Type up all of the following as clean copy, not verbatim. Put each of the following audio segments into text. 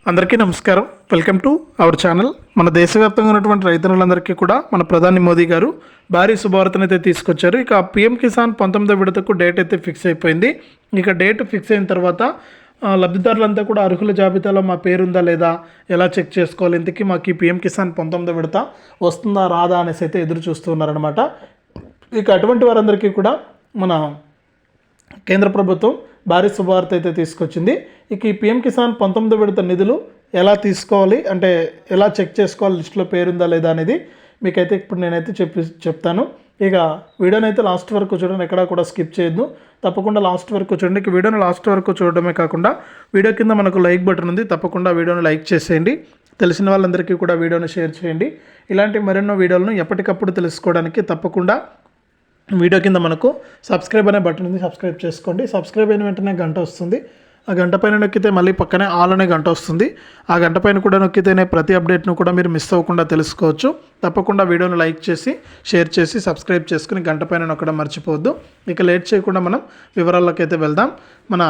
అందరికీ నమస్కారం. Welcome to our channel. మన దేశవ్యాప్తంగా ఉన్నటువంటి రైతులందరికీ కూడా మన ప్రధాని మోదీ గారు భారీ శుభవార్తను అయితే తీసుకొచ్చారు. ఇక పీఎం కిసాన్ 19వ విడతకు డేట్ అయితే ఫిక్స్ అయిపోయింది. ఇక డేట్ ఫిక్స్ అయిన తర్వాత లబ్ధిదారులంతా కూడా అర్హుల జాబితాలో మా పేరుందా లేదా ఎలా చెక్ చేసుకోవాలి, ఇంతకీ మాకు ఈ పీఎం కిసాన్ 19వ విడత వస్తుందా రాదా అనేసి అయితే ఎదురు చూస్తూ ఉన్నారనమాట. ఇక అటువంటి వారందరికీ కూడా మన కేంద్ర ప్రభుత్వం భారీ శుభవార్త అయితే తీసుకొచ్చింది. ఇక ఈ పీఎం కిసాన్ 19వ విడత నిధులు ఎలా తీసుకోవాలి, అంటే ఎలా చెక్ చేసుకోవాలి, లిస్టులో పేరుందా లేదా అనేది మీకైతే ఇప్పుడు నేనైతే చెప్తాను. ఇక వీడియోని అయితే లాస్ట్ వరకు చూడండి, ఎక్కడా కూడా స్కిప్ చేయొద్దు, తప్పకుండా లాస్ట్ వరకు చూడండి. ఇక వీడియోని లాస్ట్ వరకు చూడడమే కాకుండా వీడియో కింద మనకు లైక్ బటన్ ఉంది, తప్పకుండా వీడియోని లైక్ చేసేయండి. తెలిసిన వాళ్ళందరికీ కూడా వీడియోని షేర్ చేయండి. ఇలాంటి మరెన్నో వీడియోలను ఎప్పటికప్పుడు తెలుసుకోవడానికి తప్పకుండా వీడియో కింద మనకు సబ్స్క్రైబ్ అనే బటన్ ఉంది, సబ్స్క్రైబ్ చేసుకోండి. సబ్స్క్రైబ్ అయిన వెంటనే గంట వస్తుంది, ఆ గంట పైన నొక్కితే మళ్ళీ పక్కనే ఆల్ అనే గంట వస్తుంది. ఆ గంట పైన కూడా నొక్కితేనే ప్రతి అప్డేట్ను కూడా మీరు మిస్ అవ్వకుండా తెలుసుకోవచ్చు. తప్పకుండా వీడియోను లైక్ చేసి షేర్ చేసి సబ్స్క్రైబ్ చేసుకుని గంట పైన నొక్కడం మర్చిపోవద్దు. ఇక లేట్ చేయకుండా మనం వివరాల్లోకి అయితే వెళ్దాం. మన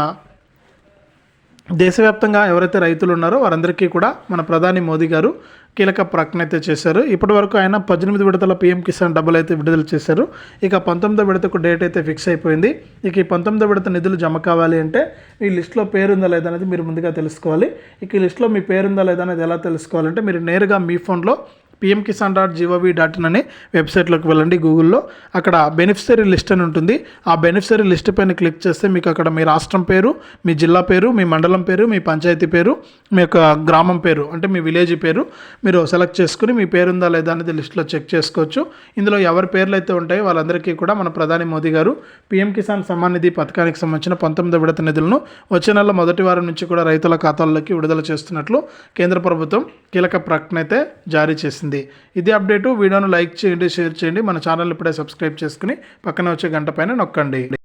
దేశవ్యాప్తంగా ఎవరైతే రైతులు ఉన్నారో వారందరికీ కూడా మన ప్రధాని మోదీ గారు కీలక ప్రకటన అయితే చేశారు. ఇప్పటి వరకు ఆయన 18 విడతల పీఎం కిసాన్ డబ్బులు అయితే విడుదల చేశారు. ఇక 19వ విడతకు డేట్ అయితే ఫిక్స్ అయిపోయింది. ఇక ఈ 19వ విడత నిధులు జమ కావాలి అంటే ఈ లిస్టులో పేరుందా లేదా అనేది మీరు ముందుగా తెలుసుకోవాలి. ఇక ఈ లిస్టులో మీ పేరుందా లేదా అనేది ఎలా తెలుసుకోవాలంటే మీరు నేరుగా మీ ఫోన్లో pmkisan.gov.in అనే వెబ్సైట్లోకి వెళ్ళండి. గూగుల్లో అక్కడ బెనిఫిషరీ లిస్ట్ అని ఉంటుంది. ఆ బెనిఫిషరీ లిస్ట్ పైన క్లిక్ చేస్తే మీకు అక్కడ మీ రాష్ట్రం పేరు, మీ జిల్లా పేరు, మీ మండలం పేరు, మీ పంచాయతీ పేరు, మీ యొక్క గ్రామం పేరు అంటే మీ విలేజ్ పేరు మీరు సెలెక్ట్ చేసుకుని మీ పేరుందా లేదా అనేది లిస్టులో చెక్ చేసుకోవచ్చు. ఇందులో ఎవరి పేర్లు అయితే ఉంటాయో వాళ్ళందరికీ కూడా మన ప్రధాని మోదీ గారు పీఎం కిసాన్ సమ్మాన్ నిధి పథకానికి సంబంధించిన 19వ విడత నిధులను వచ్చే నెల మొదటి వారం నుంచి కూడా రైతుల ఖాతాల్లోకి విడుదల చేస్తున్నట్లు కేంద్ర ప్రభుత్వం కీలక ప్రకటన అయితే జారీ చేసింది. ఇది అప్డేటు. వీడియోను లైక్ చేయండి, షేర్ చేయండి. మన ఛానల్ ఇప్పుడే సబ్స్క్రైబ్ చేసుకుని పక్కన వచ్చే గంట పైన నొక్కండి.